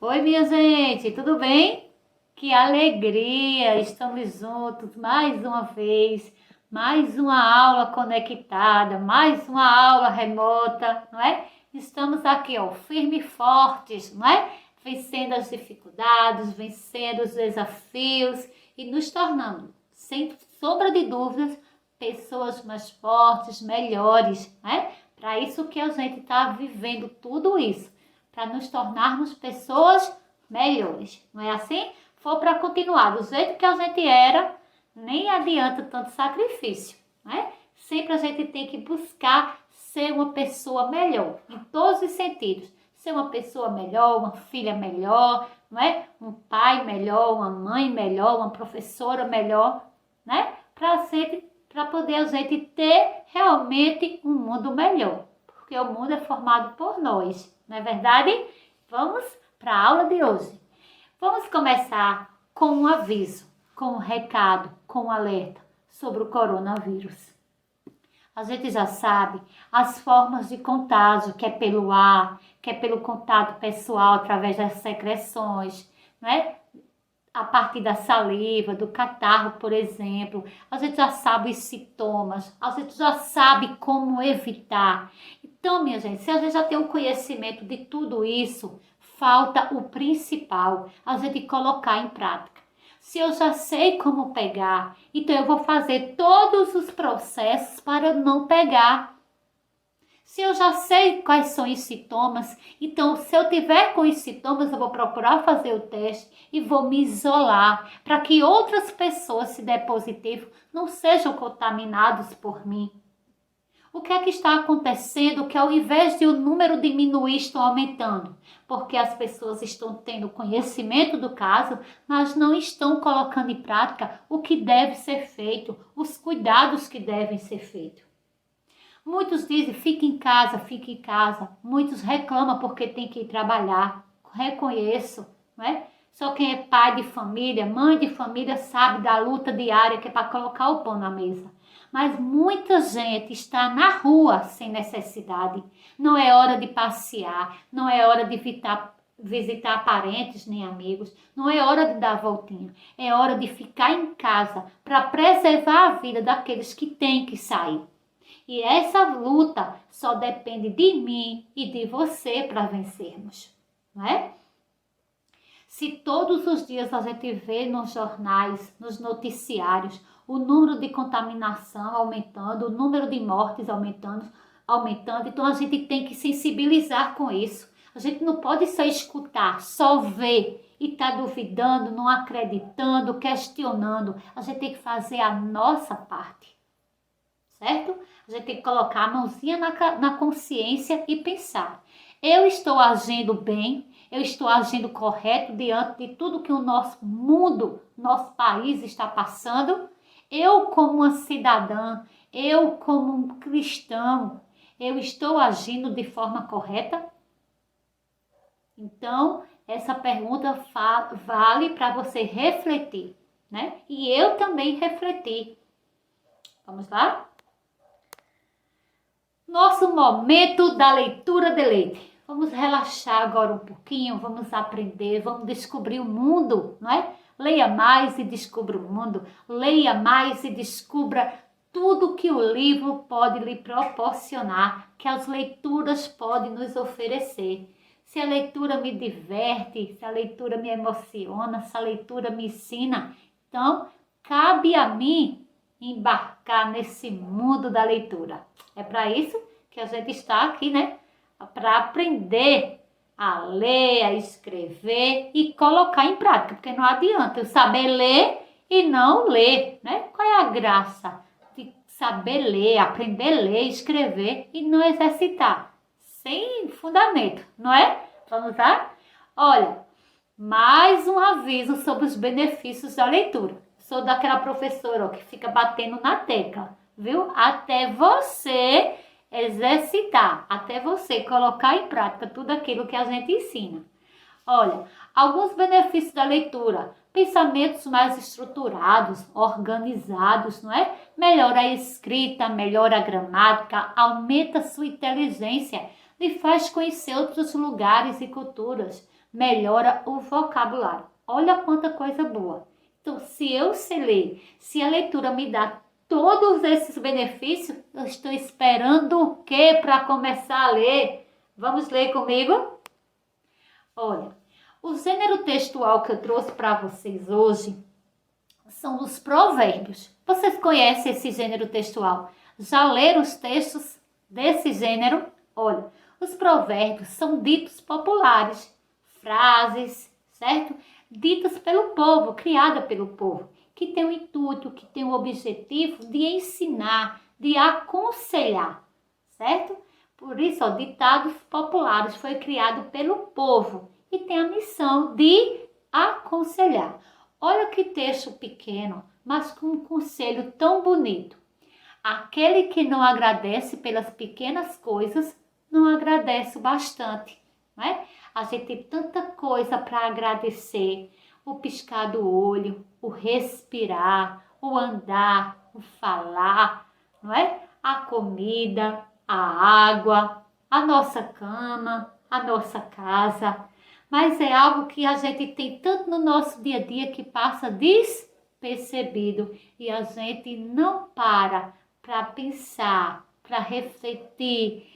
Oi, minha gente, tudo bem? Que alegria! Estamos juntos mais uma vez, mais uma aula conectada, mais uma aula remota, não é? Estamos aqui, ó, firmes e fortes, não é? Vencendo as dificuldades, vencendo os desafios e nos tornando, sem sombra de dúvidas, pessoas mais fortes, melhores, né? Para isso que a gente está vivendo tudo isso, para nos tornarmos pessoas melhores, não é assim? For para continuar do jeito que a gente era, nem adianta tanto sacrifício, né? Sempre a gente tem que buscar ser uma pessoa melhor, em todos os sentidos. Ser uma pessoa melhor, uma filha melhor, não é? Um pai melhor, uma mãe melhor, uma professora melhor, né? Para poder a gente ter realmente um mundo melhor, porque o mundo é formado por nós, não é verdade? Vamos para a aula de hoje. Vamos começar com um aviso, com um recado, com um alerta sobre o coronavírus. A gente já sabe as formas de contágio, que é pelo ar, que é pelo contato pessoal através das secreções, né? A partir da saliva, do catarro, por exemplo. A gente já sabe os sintomas, a gente já sabe como evitar. Então, minha gente, se a gente já tem o conhecimento de tudo isso, falta o principal, a gente colocar em prática. Se eu já sei como pegar, então eu vou fazer todos os processos para não pegar. Se eu já sei quais são os sintomas, então se eu tiver com os sintomas, eu vou procurar fazer o teste e vou me isolar para que outras pessoas, se der positivo, não sejam contaminados por mim. O que é que está acontecendo que ao invés de o número diminuir, estão aumentando? Porque as pessoas estão tendo conhecimento do caso, mas não estão colocando em prática o que deve ser feito, os cuidados que devem ser feitos. Muitos dizem, fique em casa, fique em casa. Muitos reclamam porque tem que ir trabalhar. Reconheço, não é? Só quem é pai de família, mãe de família, sabe da luta diária que é para colocar o pão na mesa. Mas muita gente está na rua sem necessidade. Não é hora de passear, não é hora de visitar parentes nem amigos, não é hora de dar voltinha. É hora de ficar em casa para preservar a vida daqueles que têm que sair. E essa luta só depende de mim e de você para vencermos, não é? Se todos os dias a gente vê nos jornais, nos noticiários, o número de contaminação aumentando, o número de mortes aumentando, então a gente tem que sensibilizar com isso. A gente não pode só escutar, só ver e estar duvidando, não acreditando, questionando. A gente tem que fazer a nossa parte, certo? A gente tem que colocar a mãozinha na consciência e pensar. Eu estou agindo bem, eu estou agindo correto diante de tudo que o nosso mundo, nosso país está passando. Eu como uma cidadã, eu como um cristão, eu estou agindo de forma correta? Então, essa pergunta vale para você refletir, né? E eu também refleti. Vamos lá? Nosso momento da leitura de leite. Vamos relaxar agora um pouquinho, vamos aprender, vamos descobrir o mundo, não é? Leia mais e descubra o mundo. Leia mais e descubra tudo que o livro pode lhe proporcionar, que as leituras podem nos oferecer. Se a leitura me diverte, se a leitura me emociona, se a leitura me ensina, então cabe a mim embarcar nesse mundo da leitura. É para isso que a gente está aqui, né? Para aprender a ler, a escrever e colocar em prática, porque não adianta eu saber ler e não ler, né? Qual é a graça de saber ler, aprender a ler, escrever e não exercitar? Sem fundamento, não é? Vamos lá? Olha, mais um aviso sobre os benefícios da leitura. Sou daquela professora, ó, que fica batendo na tecla, viu? Até você exercitar, até você colocar em prática tudo aquilo que a gente ensina. Olha, alguns benefícios da leitura: pensamentos mais estruturados, organizados, não é? Melhora a escrita, melhora a gramática, aumenta a sua inteligência, lhe faz conhecer outros lugares e culturas, melhora o vocabulário. Olha quanta coisa boa. Então, se eu sei ler, se a leitura me dá todos esses benefícios, eu estou esperando o quê para começar a ler? Vamos ler comigo? Olha, o gênero textual que eu trouxe para vocês hoje são os provérbios. Vocês conhecem esse gênero textual? Já leram os textos desse gênero? Olha, os provérbios são ditos populares, frases, certo? Ditas pelo povo, criada pelo povo, que tem o intuito, que tem o objetivo de ensinar, de aconselhar, certo? Por isso, ó, ditados populares foi criado pelo povo e tem a missão de aconselhar. Olha que texto pequeno, mas com um conselho tão bonito. Aquele que não agradece pelas pequenas coisas, não agradece o bastante, não é? A gente tem tanta coisa para agradecer. O piscar do olho, o respirar, o andar, o falar, não é? A comida, a água, a nossa cama, a nossa casa. Mas é algo que a gente tem tanto no nosso dia a dia que passa despercebido e a gente não para pensar, para refletir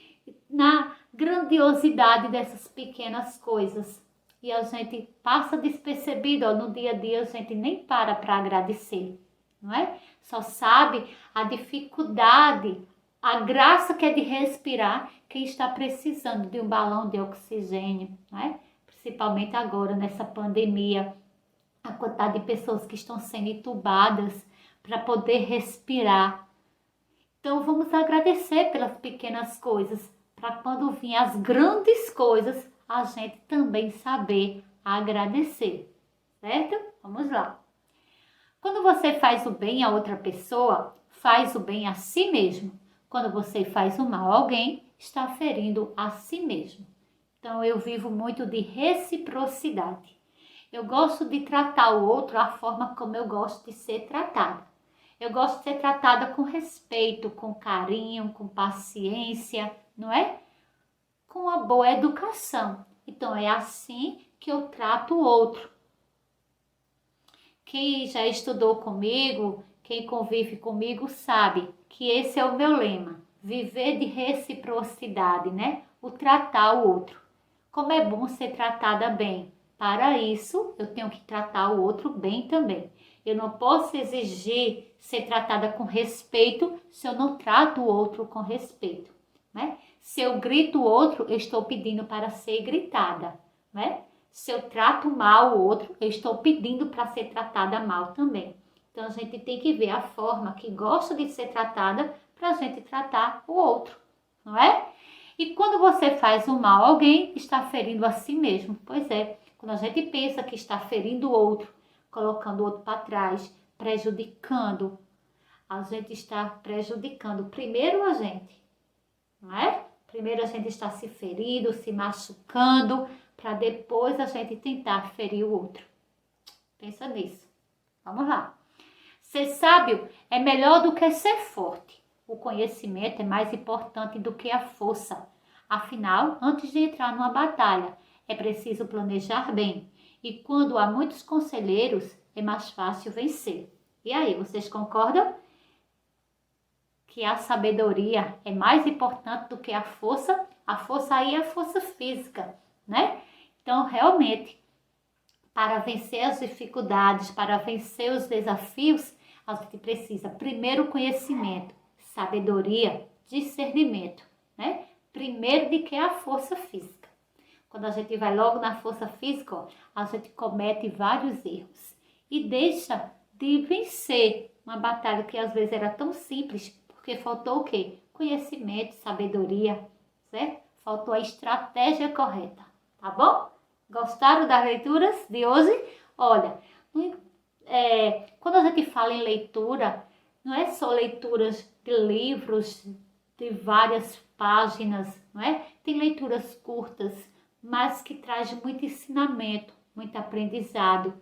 na grandiosidade dessas pequenas coisas. E a gente passa despercebido, ó, no dia a dia a gente nem para agradecer, não é? Só sabe a dificuldade, a graça que é de respirar quem está precisando de um balão de oxigênio, não é? Principalmente agora nessa pandemia, a quantidade de pessoas que estão sendo entubadas para poder respirar. Então vamos agradecer pelas pequenas coisas, para quando vir as grandes coisas, a gente também saber agradecer, certo? Vamos lá. Quando você faz o bem a outra pessoa, faz o bem a si mesmo. Quando você faz o mal a alguém, está ferindo a si mesmo. Então eu vivo muito de reciprocidade. Eu gosto de tratar o outro a forma como eu gosto de ser tratada. Eu gosto de ser tratada com respeito, com carinho, com paciência, não é? Com uma boa educação. Então é assim que eu trato o outro. Quem já estudou comigo, quem convive comigo sabe que esse é o meu lema. Viver de reciprocidade, né? O tratar o outro. Como é bom ser tratada bem. Para isso, eu tenho que tratar o outro bem também. Eu não posso exigir ser tratada com respeito se eu não trato o outro com respeito, né? Se eu grito o outro, eu estou pedindo para ser gritada, né? Se eu trato mal o outro, eu estou pedindo para ser tratada mal também. Então, a gente tem que ver a forma que gosta de ser tratada para a gente tratar o outro, não é? E quando você faz o mal a alguém, está ferindo a si mesmo. Pois é, quando a gente pensa que está ferindo o outro, colocando o outro para trás, prejudicando, a gente está prejudicando primeiro a gente, não é? Primeiro a gente está se ferindo, se machucando, para depois a gente tentar ferir o outro. Pensa nisso. Vamos lá. Ser sábio é melhor do que ser forte. O conhecimento é mais importante do que a força. Afinal, antes de entrar numa batalha, é preciso planejar bem. E quando há muitos conselheiros, é mais fácil vencer. E aí, vocês concordam? Que a sabedoria é mais importante do que a força aí é a força física, né? Então, realmente, para vencer as dificuldades, para vencer os desafios, a gente precisa primeiro conhecimento, sabedoria, discernimento, né? Primeiro de que a força física. Quando a gente vai logo na força física, ó, a gente comete vários erros e deixa de vencer uma batalha que às vezes era tão simples, porque faltou o quê? Conhecimento, sabedoria, certo? Faltou a estratégia correta, tá bom? Gostaram das leituras de hoje? Olha, quando a gente fala em leitura, não é só leituras de livros de várias páginas, não é? Tem leituras curtas, mas que trazem muito ensinamento, muito aprendizado.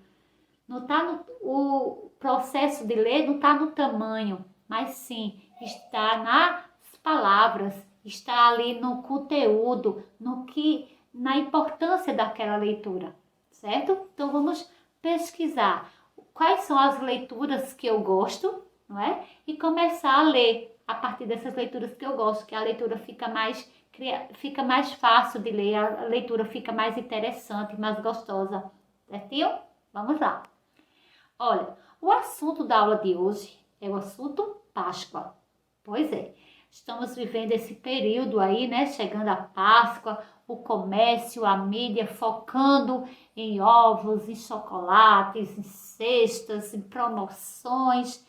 Não tá o processo de ler não está no tamanho, mas sim está nas palavras, está ali no conteúdo, no que na importância daquela leitura, certo? Então vamos pesquisar quais são as leituras que eu gosto, não é? E começar a ler a partir dessas leituras que eu gosto, que a leitura fica mais fácil de ler, a leitura fica mais interessante, mais gostosa, certinho? Vamos lá. Olha, o assunto da aula de hoje é o assunto Páscoa. Pois é, estamos vivendo esse período aí, né? Chegando a Páscoa, o comércio, a mídia focando em ovos, em chocolates, em cestas, em promoções.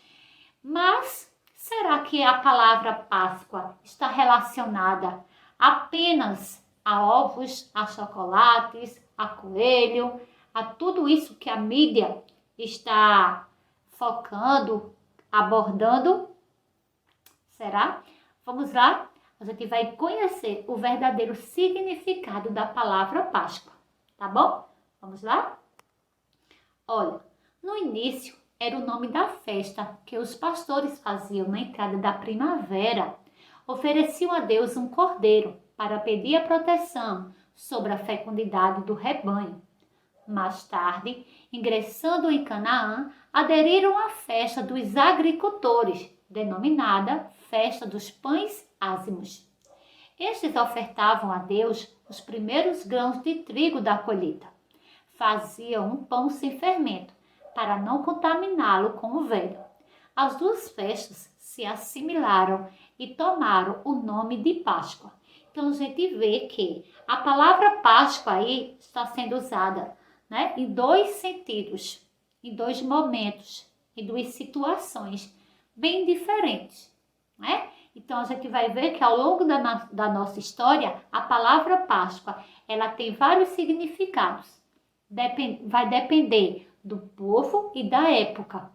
Mas será que a palavra Páscoa está relacionada apenas a ovos, a chocolates, a coelho, a tudo isso que a mídia está focando, abordando? Será? Vamos lá? A gente vai conhecer o verdadeiro significado da palavra Páscoa, tá bom? Vamos lá? Olha, no início era o nome da festa que os pastores faziam na entrada da primavera. Ofereciam a Deus um cordeiro para pedir a proteção sobre a fecundidade do rebanho. Mais tarde, ingressando em Canaã, aderiram à festa dos agricultores, denominada Festa dos Pães Ázimos. Estes ofertavam a Deus os primeiros grãos de trigo da colheita. Faziam um pão sem fermento, para não contaminá-lo com o velho. As duas festas se assimilaram e tomaram o nome de Páscoa. Então a gente vê que a palavra Páscoa aí está sendo usada, né, em dois sentidos, em dois momentos, em duas situações bem diferentes, né? Então a gente vai ver que ao longo da nossa história, a palavra Páscoa, ela tem vários significados. Vai depender do povo e da época.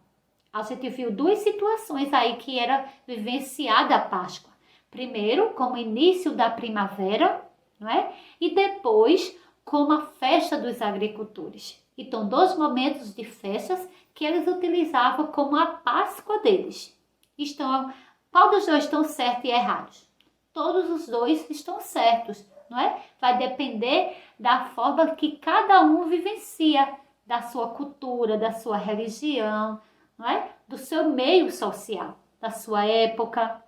A gente viu duas situações aí que era vivenciada a Páscoa. Primeiro, como início da primavera, não é? E depois, como a festa dos agricultores. Então, dois momentos de festas que eles utilizavam como a Páscoa deles. Qual dos dois estão certos e errados? Todos os dois estão certos, não é? Vai depender da forma que cada um vivencia, da sua cultura, da sua religião, não é? Do seu meio social, da sua época.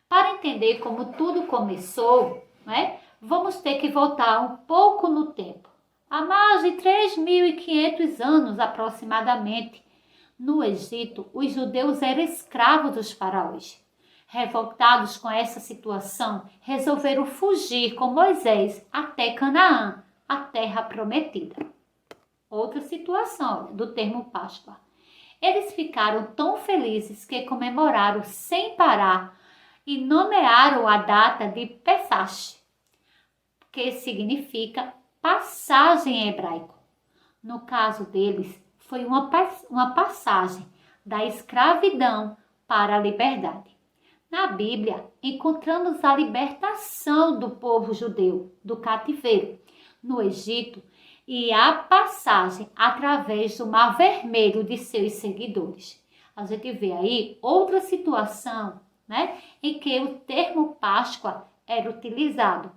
Para entender como tudo começou, não é? Vamos ter que voltar um pouco no tempo. Há mais de 3.500 anos aproximadamente, no Egito, os judeus eram escravos dos faraós. Revoltados com essa situação, resolveram fugir com Moisés até Canaã, a terra prometida. Outra situação do termo Páscoa. Eles ficaram tão felizes que comemoraram sem parar e nomearam a data de Pesach, que significa passagem em hebraico. No caso deles, foi uma passagem da escravidão para a liberdade. Na Bíblia, encontramos a libertação do povo judeu do cativeiro no Egito e a passagem através do Mar Vermelho de seus seguidores. A gente vê aí outra situação, né, em que o termo Páscoa era utilizado.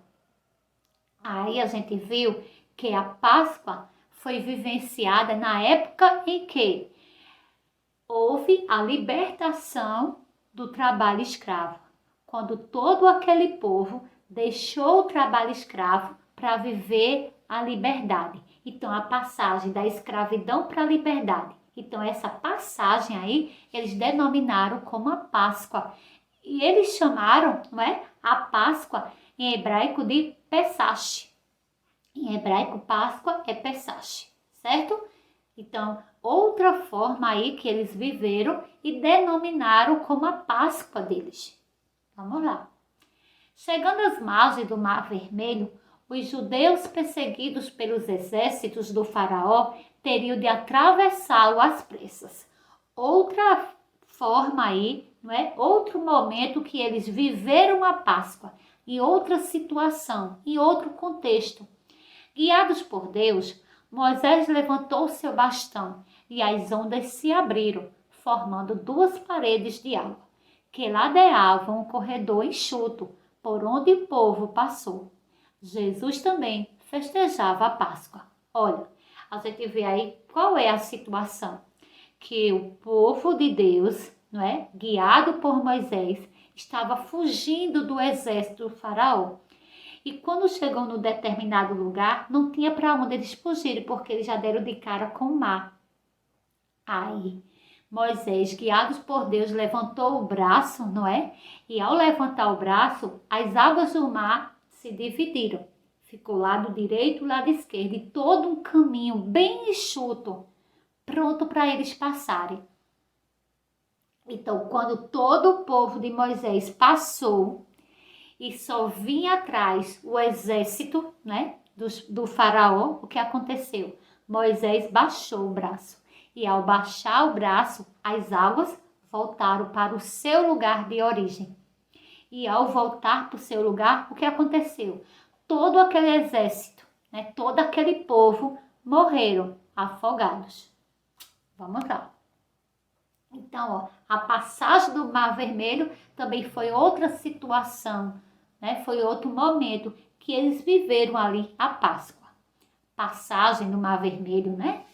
Aí a gente viu que a Páscoa foi vivenciada na época em que houve a libertação do trabalho escravo, quando todo aquele povo deixou o trabalho escravo para viver a liberdade. Então, a passagem da escravidão para a liberdade. Então, essa passagem aí, eles denominaram como a Páscoa. E eles chamaram, não é, a Páscoa em hebraico de Pesach. Em hebraico, Páscoa é Pesach, certo? Então, outra forma aí que eles viveram e denominaram como a Páscoa deles. Vamos lá. Chegando às margens do Mar Vermelho, os judeus perseguidos pelos exércitos do faraó teriam de atravessá-lo às pressas. Outra forma aí, não é? Outro momento que eles viveram a Páscoa, em outra situação, em outro contexto. Guiados por Deus, Moisés levantou seu bastão e as ondas se abriram, formando duas paredes de água, que ladeavam um corredor enxuto por onde o povo passou. Jesus também festejava a Páscoa. Olha, a gente vê aí qual é a situação. Que o povo de Deus, não é, guiado por Moisés, estava fugindo do exército do faraó. E quando chegou no determinado lugar, não tinha para onde eles fugirem, porque eles já deram de cara com o mar. Aí, Moisés, guiados por Deus, levantou o braço, não é? E ao levantar o braço, as águas do mar se dividiram. Ficou lado direito e lado esquerdo, e todo um caminho bem enxuto, pronto para eles passarem. Então, quando todo o povo de Moisés passou e só vinha atrás o exército, né, do faraó, o que aconteceu? Moisés baixou o braço e ao baixar o braço, as águas voltaram para o seu lugar de origem. E ao voltar para o seu lugar, o que aconteceu? Todo aquele exército, né, todo aquele povo morreram afogados. Vamos lá. Então, ó, a passagem do Mar Vermelho também foi outra situação, né? Foi outro momento que eles viveram ali a Páscoa. Passagem do Mar Vermelho, né?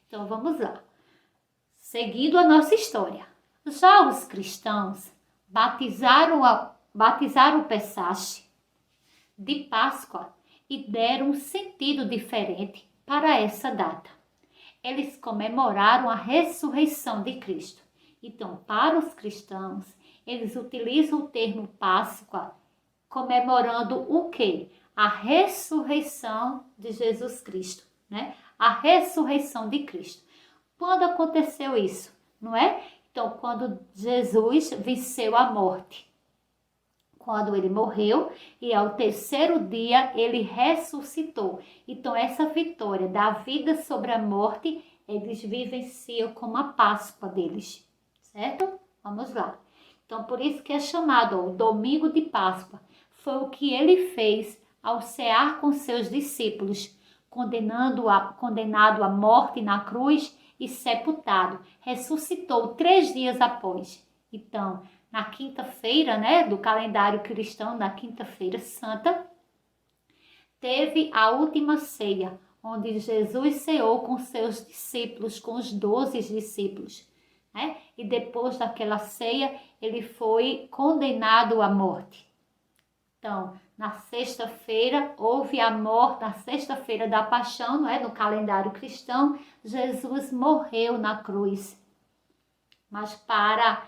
Então, vamos lá. Seguindo a nossa história. Já os cristãos batizaram o Pessache de Páscoa e deram um sentido diferente para essa data. Eles comemoraram a ressurreição de Cristo. Então, para os cristãos, eles utilizam o termo Páscoa comemorando o quê? A ressurreição de Jesus Cristo, né? A ressurreição de Cristo. Quando aconteceu isso, não é? Então, quando Jesus venceu a morte. Quando ele morreu e ao terceiro dia ele ressuscitou. Então, essa vitória da vida sobre a morte, eles vivenciam como a Páscoa deles, certo? Vamos lá. Então, por isso que é chamado o Domingo de Páscoa. Foi o que ele fez ao cear com seus discípulos, condenado à morte na cruz e sepultado. Ressuscitou 3 dias após. Então, na quinta-feira, né, do calendário cristão, na quinta-feira santa, teve a última ceia, onde Jesus ceou com seus discípulos, com os 12 discípulos, né? E depois daquela ceia, ele foi condenado à morte. Então, na sexta-feira, houve a morte, na sexta-feira da paixão, não é? No calendário cristão, Jesus morreu na cruz. Mas para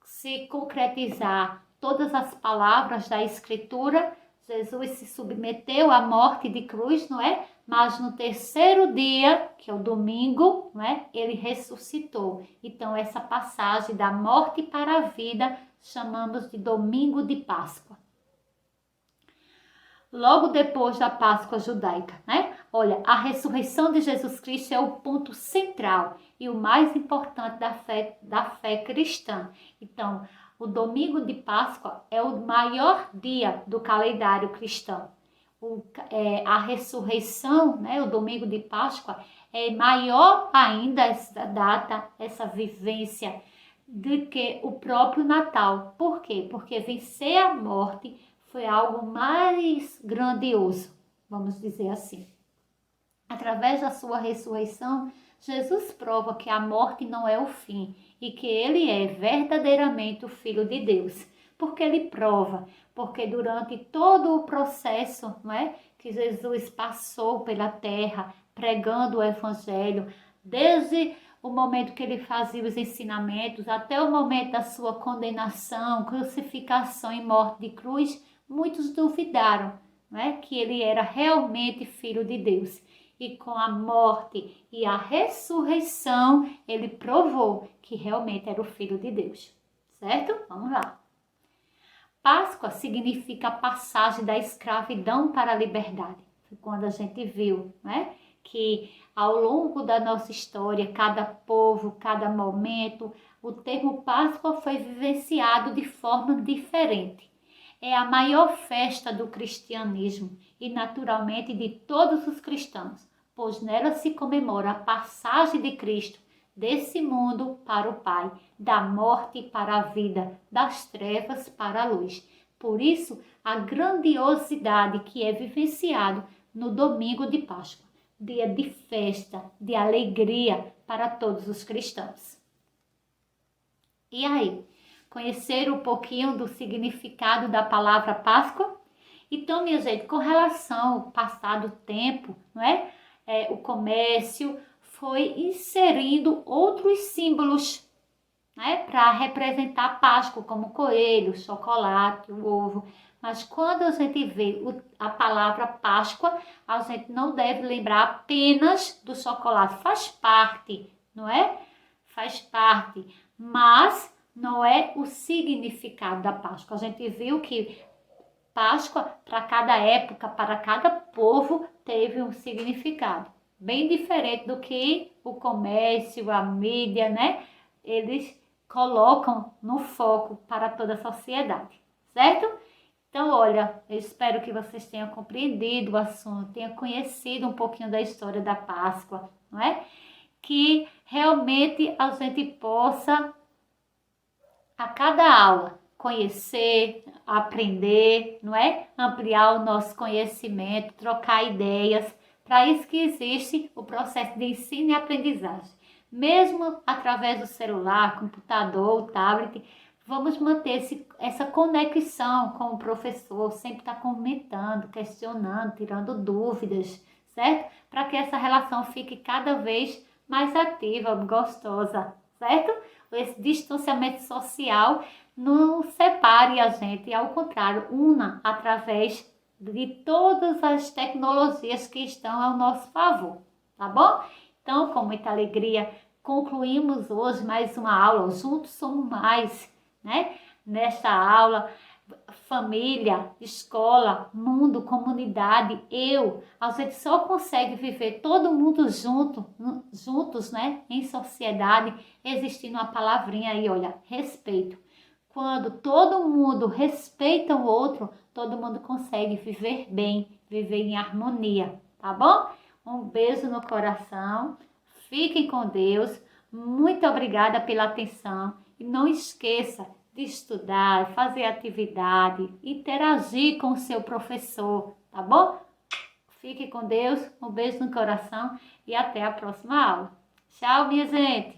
se concretizar todas as palavras da Escritura, Jesus se submeteu à morte de cruz, não é? Mas no terceiro dia, que é o domingo, não é? Ele ressuscitou. Então, essa passagem da morte para a vida, chamamos de Domingo de Páscoa. Logo depois da Páscoa judaica, né? Olha, a ressurreição de Jesus Cristo é o ponto central e o mais importante da fé cristã. Então, o domingo de Páscoa é o maior dia do calendário cristão. A ressurreição, né, o domingo de Páscoa, é maior ainda essa data, essa vivência, do que o próprio Natal. Por quê? Porque vencer a morte foi algo mais grandioso, vamos dizer assim. Através da sua ressurreição, Jesus prova que a morte não é o fim e que ele é verdadeiramente o Filho de Deus. Porque ele prova, porque durante todo o processo, não é, que Jesus passou pela terra pregando o Evangelho, desde o momento que ele fazia os ensinamentos até o momento da sua condenação, crucificação e morte de cruz, muitos duvidaram, não é, que ele era realmente Filho de Deus. E com a morte e a ressurreição, ele provou que realmente era o Filho de Deus. Certo? Vamos lá. Páscoa significa a passagem da escravidão para a liberdade. Foi quando a gente viu, né, que ao longo da nossa história, cada povo, cada momento, o termo Páscoa foi vivenciado de forma diferente. É a maior festa do cristianismo e naturalmente de todos os cristãos, pois nela se comemora a passagem de Cristo desse mundo para o Pai, da morte para a vida, das trevas para a luz. Por isso, a grandiosidade que é vivenciado no domingo de Páscoa, dia de festa, de alegria para todos os cristãos. E aí, conheceram um pouquinho do significado da palavra Páscoa? Então, minha gente, com relação ao passado tempo, não é? O comércio foi inserindo outros símbolos, né, para representar a Páscoa, como coelho, chocolate, o ovo. Mas quando a gente vê a palavra Páscoa, a gente não deve lembrar apenas do chocolate. Faz parte, não é? Faz parte, mas não é o significado da Páscoa. A gente viu que Páscoa, para cada época, para cada povo, teve um significado bem diferente do que o comércio, a mídia, né? Eles colocam no foco para toda a sociedade, certo? Então, olha, eu espero que vocês tenham compreendido o assunto, tenham conhecido um pouquinho da história da Páscoa, não é? Que realmente a gente possa, a cada aula, conhecer, aprender, não é? Ampliar o nosso conhecimento, trocar ideias. Para isso que existe o processo de ensino e aprendizagem. Mesmo através do celular, computador, tablet, vamos manter essa conexão com o professor, sempre estar comentando, questionando, tirando dúvidas, certo? Para que essa relação fique cada vez mais ativa, gostosa, certo? Esse distanciamento social não separe a gente, ao contrário, una através de todas as tecnologias que estão ao nosso favor, tá bom? Então, com muita alegria, concluímos hoje mais uma aula. Juntos somos mais, né? Nesta aula, família, escola, mundo, comunidade, a gente só consegue viver todo mundo juntos, né? Em sociedade, existindo uma palavrinha aí, olha, respeito. Quando todo mundo respeita o outro, todo mundo consegue viver bem, viver em harmonia, tá bom? Um beijo no coração, fiquem com Deus, muito obrigada pela atenção e não esqueça de estudar, fazer atividade, interagir com o seu professor, tá bom? Fique com Deus, um beijo no coração e até a próxima aula. Tchau, minha gente!